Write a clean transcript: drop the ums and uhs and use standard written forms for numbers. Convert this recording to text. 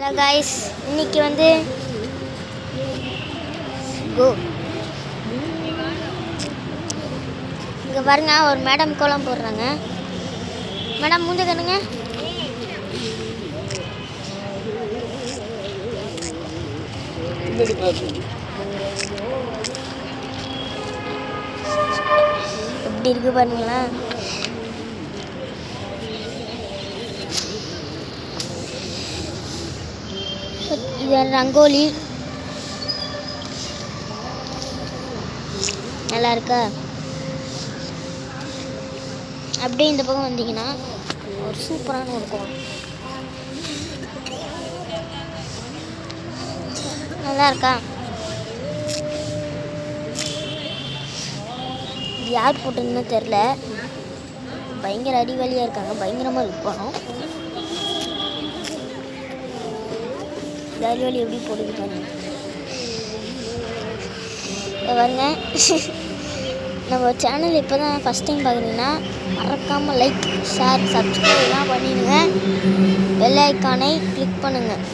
Hello guys, இன்னைக்கு வந்து இங்கே பாருங்க, ஒரு மேடம் கோலம் போடுறாங்க. மேடம் மூஞ்ச கண்ணுங்க. எப்படி இருக்கு பாருங்களா. இது ரங்கோலி நல்லா இருக்கா. அப்படியே இந்த பக்கம் வந்தீங்கன்னா ஒரு சூப்பரான ஒரு கோலம் நல்லா இருக்கா. இது யார் போட்டதுன்னு தெரில. பயங்கர அடிவாளியாக இருக்காங்க. பயங்கரமாக இருக்கு படம். அடிவாளி எப்படி போடுது பாருங்க. பாருங்க, நம்ம சேனல் இப்போ தான் ஃபஸ்ட் டைம் பார்க்குறீங்கன்னா மறக்காமல் லைக், ஷேர், சப்ஸ்கிரைப்லாம் பண்ணிடுங்க. பெல் ஐக்கானை கிளிக் பண்ணுங்கள்.